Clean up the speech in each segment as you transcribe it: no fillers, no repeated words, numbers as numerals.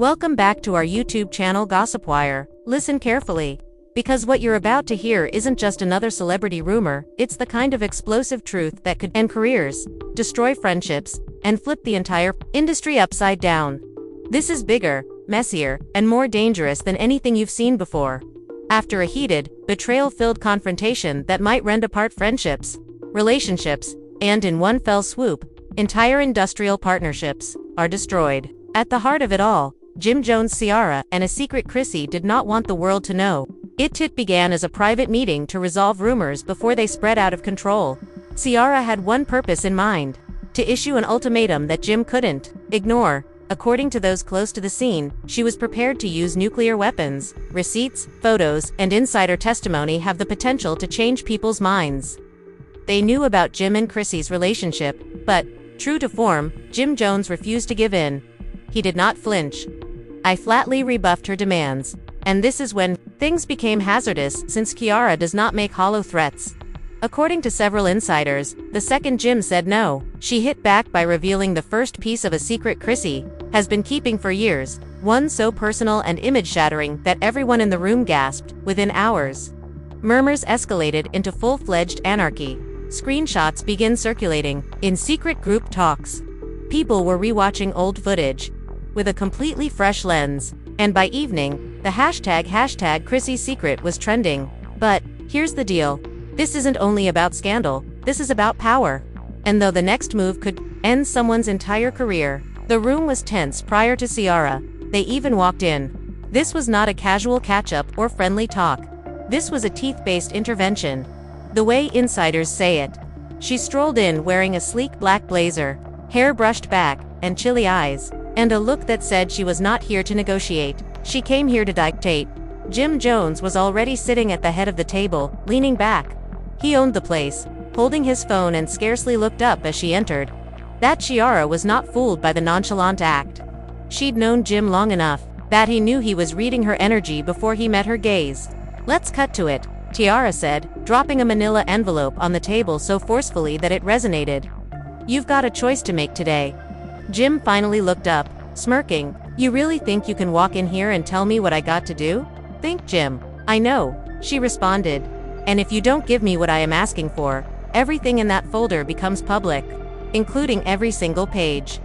Welcome back to our YouTube channel GossipWire. Listen carefully, because what you're about to hear isn't just another celebrity rumor, it's the kind of explosive truth that could end careers, destroy friendships, and flip the entire industry upside down. This is bigger, messier, and more dangerous than anything you've seen before. After a heated, betrayal-filled confrontation that might rend apart friendships, relationships, and in one fell swoop, entire industrial partnerships are destroyed. At the heart of it all, Jim Jones' Ciara and a secret Chrissy did not want the world to know. It began as a private meeting to resolve rumors before they spread out of control. Ciara had one purpose in mind: to issue an ultimatum that Jim couldn't ignore. According to those close to the scene, she was prepared to use nuclear weapons. Receipts, photos, and insider testimony have the potential to change people's minds. They knew about Jim and Chrissy's relationship, but, true to form, Jim Jones refused to give in. He did not flinch. I flatly rebuffed her demands. And this is when things became hazardous, since Ciara does not make hollow threats. According to several insiders, the second Jim said no, she hit back by revealing the first piece of a secret Chrissy has been keeping for years, one so personal and image-shattering that everyone in the room gasped. Within hours, murmurs escalated into full-fledged anarchy. Screenshots began circulating in secret group talks. People were rewatching old footage with a completely fresh lens, and by evening, the hashtag Chrissy Secret was trending. But here's the deal. This isn't only about scandal, this is about power. And though the next move could end someone's entire career, the room was tense prior to Ciara. They even walked in. This was not a casual catch-up or friendly talk. This was a teeth-based intervention. The way insiders say it. She strolled in wearing a sleek black blazer, hair brushed back, and chilly eyes, and a look that said she was not here to negotiate. She came here to dictate. Jim Jones was already sitting at the head of the table, leaning back. He owned the place, holding his phone, and scarcely looked up as she entered. That Ciara was not fooled by the nonchalant act. She'd known Jim long enough that he knew he was reading her energy before he met her gaze. "Let's cut to it," Ciara said, dropping a manila envelope on the table so forcefully that it resonated. "You've got a choice to make today." Jim finally looked up, smirking. "You really think you can walk in here and tell me what I got to do?" "Think, Jim." "I know," she responded. "And if you don't give me what I am asking for, everything in that folder becomes public, including every single page."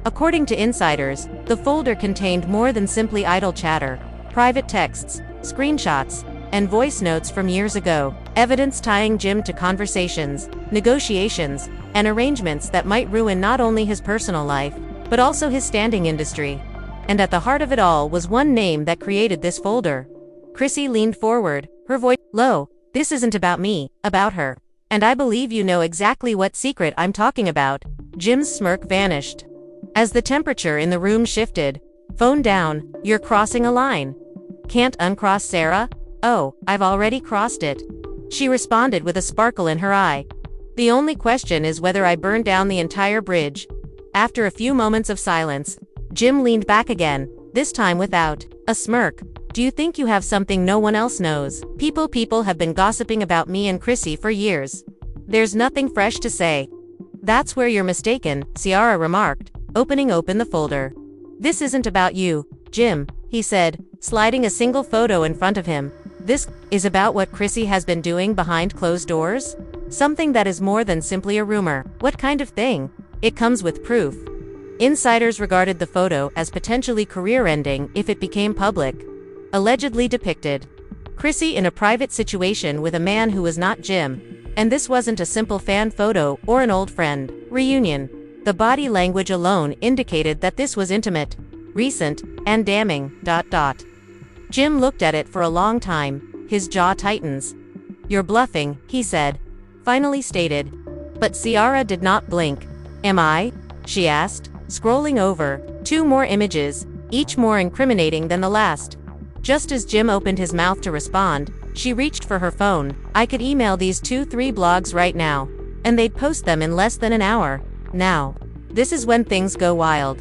According to insiders, the folder contained more than simply idle chatter: private texts, screenshots, and voice notes from years ago, evidence tying Jim to conversations, negotiations, and arrangements that might ruin not only his personal life, but also his standing industry. And at the heart of it all was one name that created this folder. Chrissy leaned forward, her voice low. "This isn't about me, about her. And I believe you know exactly what secret I'm talking about." Jim's smirk vanished. As the temperature in the room shifted. "Phone down, you're crossing a line." "Can't uncross, Sarah?" "Oh, I've already crossed it," she responded with a sparkle in her eye. "The only question is whether I burn down the entire bridge." After a few moments of silence, Jim leaned back again, this time without a smirk. "Do you think you have something no one else knows?" People have been gossiping about me and Chrissy for years. There's nothing fresh to say." "That's where you're mistaken," Ciara remarked, opening open the folder. "This isn't about you, Jim," he said, sliding a single photo in front of him. "This is about what Chrissy has been doing behind closed doors. Something that is more than simply a rumor." "What kind of thing?" "It comes with proof." Insiders regarded the photo as potentially career-ending if it became public. Allegedly depicted Chrissy in a private situation with a man who was not Jim. And this wasn't a simple fan photo or an old friend reunion. The body language alone indicated that this was intimate, recent, and damning. Jim looked at it for a long time, his jaw tightens. "You're bluffing," he said, finally stated. But Ciara did not blink. "Am I?" she asked, scrolling over. 2 more images, each more incriminating than the last. Just as Jim opened his mouth to respond, she reached for her phone. "I could email these 2-3 blogs right now, and they'd post them in less than an hour." Now, this is when things go wild.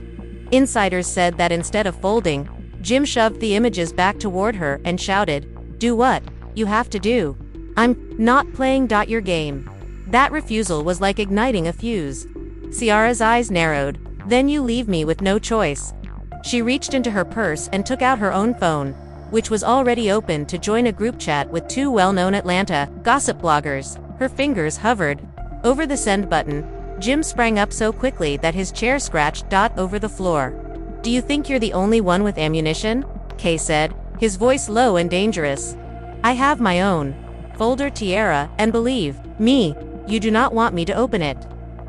Insiders said that instead of folding, Jim shoved the images back toward her and shouted, "Do what you have to do. I'm not playing your game." That refusal was like igniting a fuse. Ciara's eyes narrowed. "Then you leave me with no choice." She reached into her purse and took out her own phone, which was already open, to join a group chat with two well-known Atlanta gossip bloggers. Her fingers hovered over the send button. Jim sprang up so quickly that his chair scratched over the floor. "Do you think you're the only one with ammunition?" Kay said, his voice low and dangerous. "I have my own folder, Ciara, and believe me, you do not want me to open it."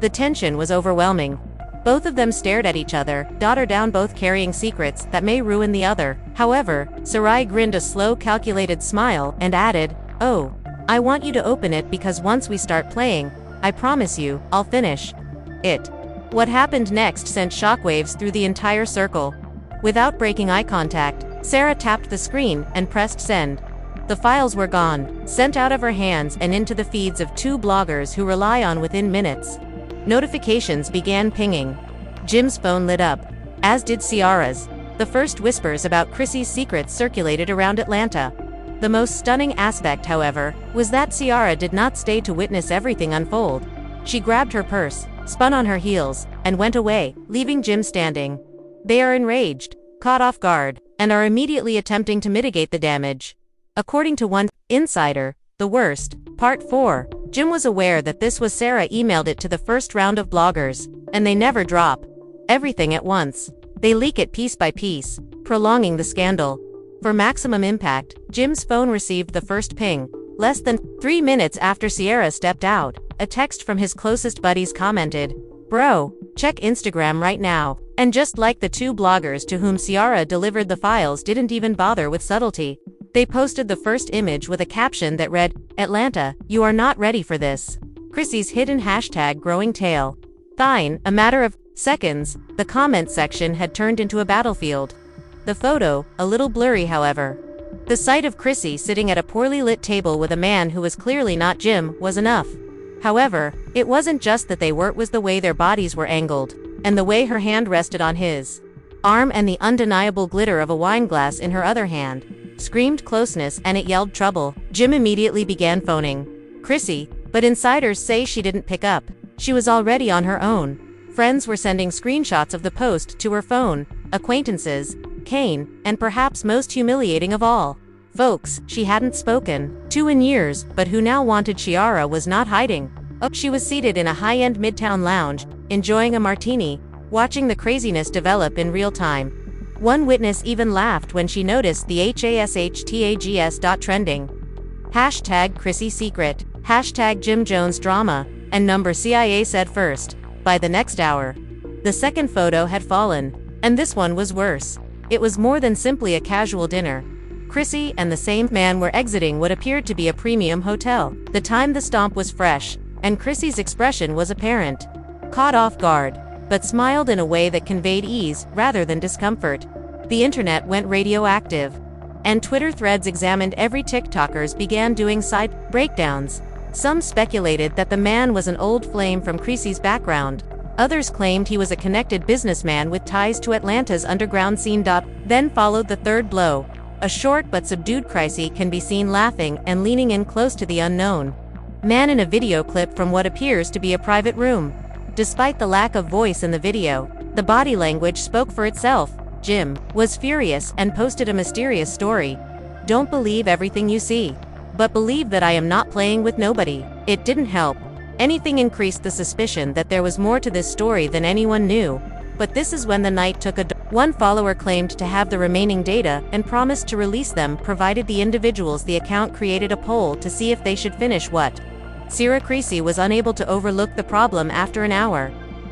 The tension was overwhelming. Both of them stared at each other, her down, both carrying secrets that may ruin the other. However, Ciara grinned a slow, calculated smile and added, "Oh, I want you to open it because once we start playing, I promise you, I'll finish it." What happened next sent shockwaves through the entire circle. Without breaking eye contact, Ciara tapped the screen and pressed send. The files were gone, sent out of her hands and into the feeds of two bloggers who rely on within minutes. Notifications began pinging. Jim's phone lit up, as did Ciara's. The first whispers about Chrissy's secrets circulated around Atlanta. The most stunning aspect, however, was that Ciara did not stay to witness everything unfold. She grabbed her purse, spun on her heels, and went away, leaving Jim standing. They are enraged, caught off guard, and are immediately attempting to mitigate the damage. According to one insider, the worst, Part 4, Jim was aware that this was Ciara emailed it to the first round of bloggers, and they never drop everything at once. They leak it piece by piece, prolonging the scandal. For maximum impact, Jim's phone received the first ping. Less than 3 minutes after Ciara stepped out, a text from his closest buddies commented, "Bro, check Instagram right now." And just like the two bloggers to whom Ciara delivered the files didn't even bother with subtlety, they posted the first image with a caption that read, "Atlanta, you are not ready for this. Chrissy's hidden hashtag growing tail." Fine, a matter of seconds, the comment section had turned into a battlefield. The photo, a little blurry however. The sight of Chrissy sitting at a poorly lit table with a man who was clearly not Jim was enough. However, it wasn't just that they were, it was the way their bodies were angled, and the way her hand rested on his arm, and the undeniable glitter of a wine glass in her other hand screamed closeness, and it yelled trouble. Jim immediately began phoning Chrissy, but insiders say she didn't pick up. She was already on her own. Friends were sending screenshots of the post to her phone, acquaintances, Kane, and perhaps most humiliating of all, folks she hadn't spoken to in years, but who now wanted. Ciara was not hiding. She was seated in a high-end midtown lounge, enjoying a martini, watching the craziness develop in real time. One witness even laughed when she noticed the hashtags trending. Hashtag Chrissy secret, hashtag Jim Jones drama, and number CIA said first. By the next hour, the second photo had fallen, and this one was worse. It was more than simply a casual dinner. Chrissy and the same man were exiting what appeared to be a premium hotel. The time the stomp was fresh, and Chrissy's expression was apparent. Caught off guard, but smiled in a way that conveyed ease rather than discomfort. The internet went radioactive, and Twitter threads examined every TikTokers began doing side breakdowns. Some speculated that the man was an old flame from Chrissy's background. Others claimed he was a connected businessman with ties to Atlanta's underground scene. Then followed the third blow. A short but subdued Chrissy can be seen laughing and leaning in close to the unknown man in a video clip from what appears to be a private room. Despite the lack of voice in the video, the body language spoke for itself. Jim was furious and posted a mysterious story. "Don't believe everything you see, but believe that I am not playing with nobody." It didn't help. Anything increased the suspicion that there was more to this story than anyone knew. But this is when the night took a one follower claimed to have the remaining data and promised to release them provided the individuals the account created a poll to see if they should finish what. Ciara Chrissy was unable to overlook the problem after an hour.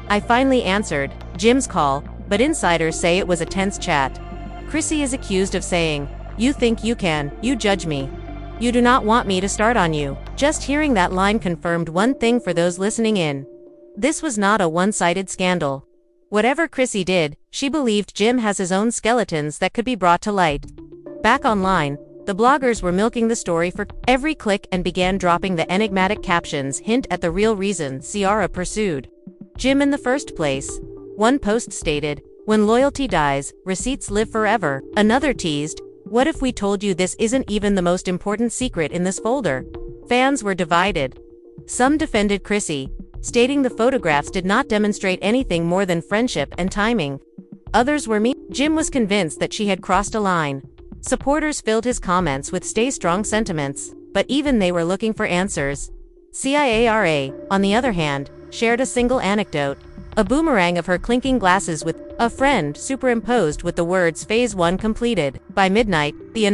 "I finally answered Jim's call, but insiders say it was a tense chat." Chrissy is accused of saying, "You think you can, you judge me. You do not want me to start on you." Just hearing that line confirmed one thing for those listening in. This was not a one-sided scandal. Whatever Chrissy did, she believed Jim has his own skeletons that could be brought to light. Back online, the bloggers were milking the story for every click and began dropping the enigmatic captions hint at the real reason Ciara pursued Jim in the first place. One post stated, "When loyalty dies, receipts live forever." Another teased, "What if we told you this isn't even the most important secret in this folder?" Fans were divided. Some defended Chrissy, stating the photographs did not demonstrate anything more than friendship and timing. Others were mean. Jim was convinced that she had crossed a line. Supporters filled his comments with stay strong sentiments, but even they were looking for answers. Ciara, on the other hand, shared a single anecdote. A boomerang of her clinking glasses with a friend superimposed with the words Phase 1 completed. By midnight, the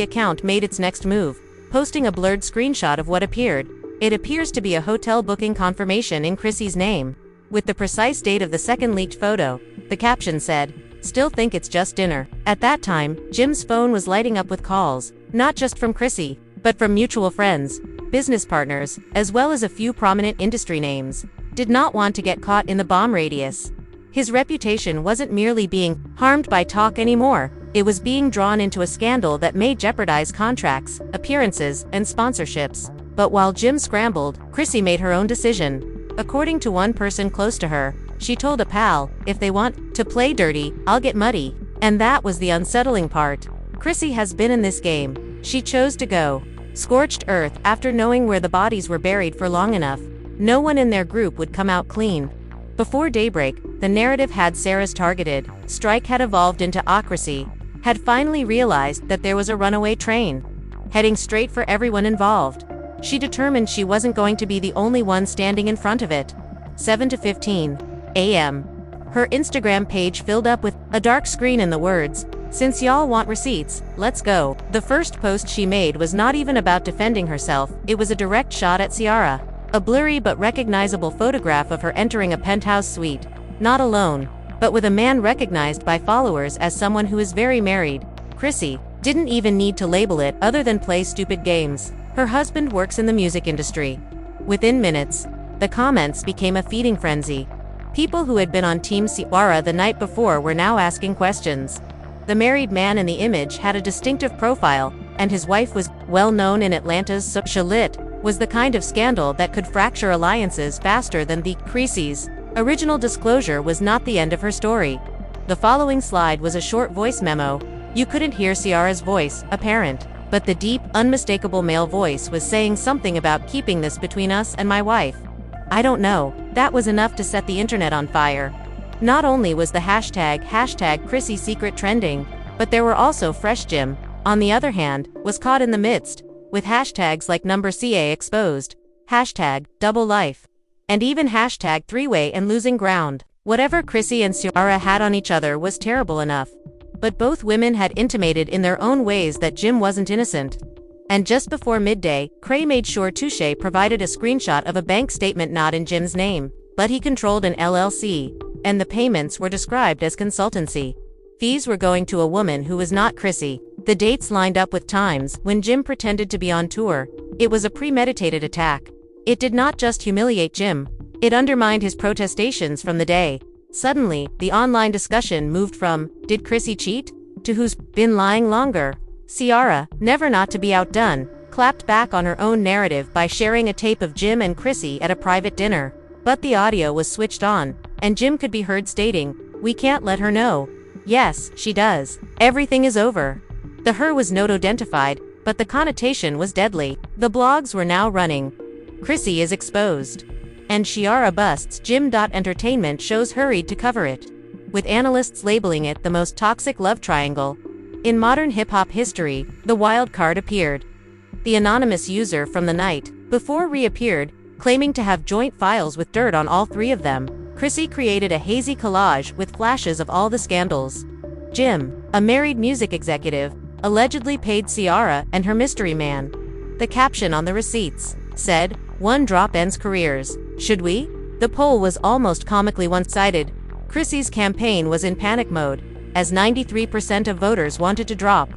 account made its next move, posting a blurred screenshot of what appeared. It appears to be a hotel booking confirmation in Chrissy's name. With the precise date of the second leaked photo, the caption said, "Still think it's just dinner." At that time, Jim's phone was lighting up with calls, not just from Chrissy, but from mutual friends, business partners, as well as a few prominent industry names. Did not want to get caught in the bomb radius. His reputation wasn't merely being harmed by talk anymore, it was being drawn into a scandal that may jeopardize contracts, appearances, and sponsorships. But while Jim scrambled, Chrissy made her own decision. According to one person close to her, she told a pal, "If they want to play dirty, I'll get muddy." And that was the unsettling part. Chrissy has been in this game. She chose to go scorched earth after knowing where the bodies were buried for long enough. No one in their group would come out clean. Before daybreak, the narrative had Sarah's targeted. Strike had evolved into ocracy, had finally realized that there was a runaway train, heading straight for everyone involved. She determined she wasn't going to be the only one standing in front of it. 7:15 a.m. Her Instagram page filled up with a dark screen and the words, "Since y'all want receipts, let's go." The first post she made was not even about defending herself, it was a direct shot at Ciara. A blurry but recognizable photograph of her entering a penthouse suite, not alone, but with a man recognized by followers as someone who is very married. Chrissy didn't even need to label it other than play stupid games. Her husband works in the music industry. Within minutes, the comments became a feeding frenzy. People who had been on Team Ciara the night before were now asking questions. The married man in the image had a distinctive profile, and his wife was well known in Atlanta's chalit, was the kind of scandal that could fracture alliances faster than the Chrissy's original disclosure was not the end of her story. The following slide was a short voice memo. You couldn't hear Ciara's voice, apparent, but the deep, unmistakable male voice was saying something about keeping this between us and my wife. I don't know, that was enough to set the internet on fire. Not only was the hashtag Chrissy secret trending, but there were also Fresh Jim, on the other hand, was caught in the midst, with hashtags like #CA exposed, hashtag double life, and even hashtag three-way and losing ground. Whatever Chrissy and Ciara had on each other was terrible enough. But both women had intimated in their own ways that Jim wasn't innocent. And just before midday, Cray made sure Touche provided a screenshot of a bank statement not in Jim's name, but he controlled an LLC, and the payments were described as consultancy. Fees were going to a woman who was not Chrissy. The dates lined up with times when Jim pretended to be on tour. It was a premeditated attack. It did not just humiliate Jim, it undermined his protestations from the day. Suddenly, the online discussion moved from, "Did Chrissy cheat?" to "Who's been lying longer?" Ciara, never not to be outdone, clapped back on her own narrative by sharing a tape of Jim and Chrissy at a private dinner. But the audio was switched on, and Jim could be heard stating, "We can't let her know." Yes, she does. Everything is over. The her was not identified, but the connotation was deadly. The blogs were now running. Chrissy is exposed. And Ciara busts Jim. Entertainment shows hurried to cover it, with analysts labeling it the most toxic love triangle. In modern hip-hop history, the wild card appeared. The anonymous user from the night before reappeared, claiming to have joint files with dirt on all three of them. Chrissy created a hazy collage with flashes of all the scandals. Jim, a married music executive, allegedly paid Ciara and her mystery man. The caption on the receipts said, "One drop ends careers. Should we?" The poll was almost comically one-sided. Chrissy's campaign was in panic mode, as 93% of voters wanted to drop.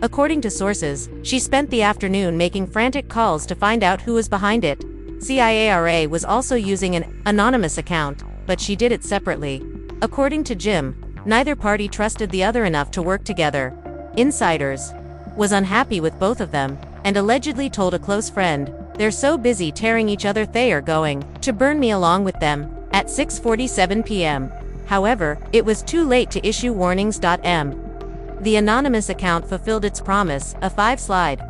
According to sources, she spent the afternoon making frantic calls to find out who was behind it. Ciara was also using an anonymous account, but she did it separately. According to Jim, neither party trusted the other enough to work together. Insiders was unhappy with both of them, and allegedly told a close friend, "They're so busy tearing each other they are going to burn me along with them," at 6:47 p.m. However, it was too late to issue warnings. The anonymous account fulfilled its promise, a 5-slide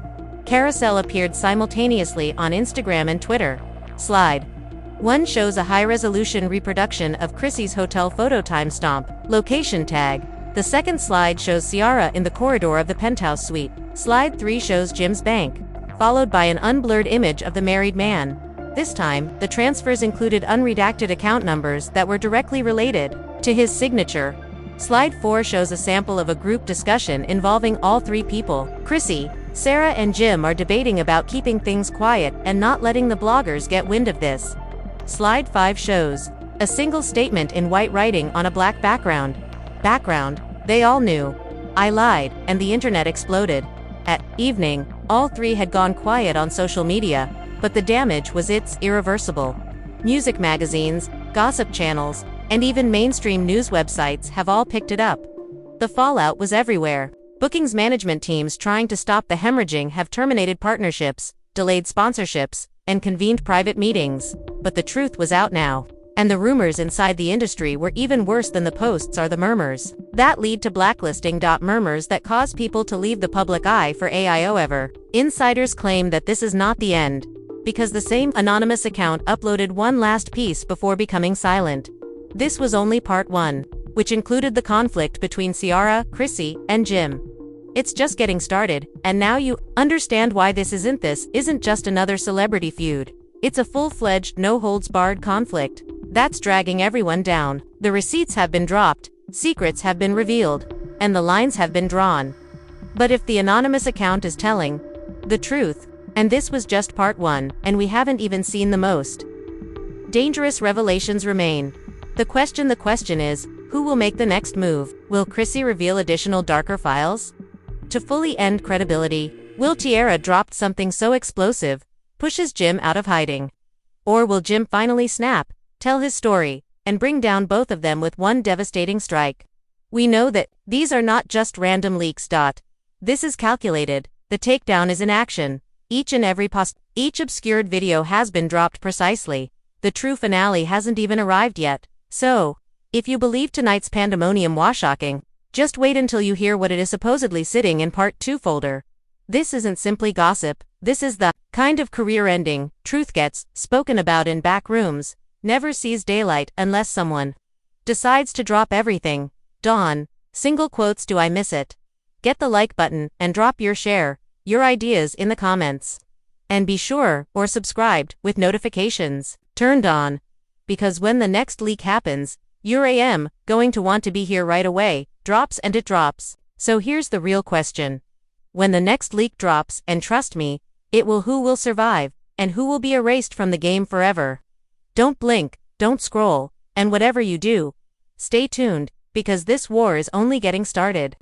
carousel appeared simultaneously on Instagram and Twitter. Slide One shows a high-resolution reproduction of Chrissy's hotel photo timestamp, location tag. The second slide shows Ciara in the corridor of the penthouse suite. Slide 3 shows Jim's bank, followed by an unblurred image of the married man. This time, the transfers included unredacted account numbers that were directly related to his signature. Slide 4 shows a sample of a group discussion involving all three people. Chrissy, Sarah and Jim are debating about keeping things quiet and not letting the bloggers get wind of this. Slide 5 shows a single statement in white writing on a black background. They all knew. I lied, and the internet exploded. At evening, all three had gone quiet on social media, but the damage was irreversible. Music magazines, gossip channels, and even mainstream news websites have all picked it up. The fallout was everywhere. Bookings management teams trying to stop the hemorrhaging have terminated partnerships, delayed sponsorships, and convened private meetings. But the truth was out now. And the rumors inside the industry were even worse than the posts or the murmurs. That lead to blacklisting. Murmurs that cause people to leave the public eye for however. Insiders claim that this is not the end, because the same anonymous account uploaded one last piece before becoming silent. This was only part 1, which included the conflict between Ciara, Chrissy, and Jim. It's just getting started, and now you understand why this isn't just another celebrity feud. It's a full-fledged, no-holds-barred conflict that's dragging everyone down. The receipts have been dropped, secrets have been revealed, and the lines have been drawn. But if the anonymous account is telling the truth, and this was just part 1, and we haven't even seen the most dangerous revelations remain. The question is, who will make the next move? Will Chrissy reveal additional darker files to fully end credibility? Will Ciara drop something so explosive pushes Jim out of hiding? Or will Jim finally snap, tell his story, and bring down both of them with one devastating strike? We know that these are not just random leaks. This is calculated. The takedown is in action. Each obscured video has been dropped precisely. The true finale hasn't even arrived yet. So, if you believe tonight's pandemonium was shocking, just wait until you hear what it is supposedly sitting in part 2 folder. This isn't simply gossip. This is the kind of career-ending truth gets spoken about in back rooms, never sees daylight unless someone decides to drop everything. Single quotes. Do I miss it? Get the like button and drop your ideas in the comments. And be sure or subscribed with notifications turned on, because when the next leak happens, you're going to want to be here right away. It drops. So here's the real question. When the next leak drops, and trust me, who will survive, and who will be erased from the game forever? Don't blink, don't scroll, and whatever you do, stay tuned, because this war is only getting started.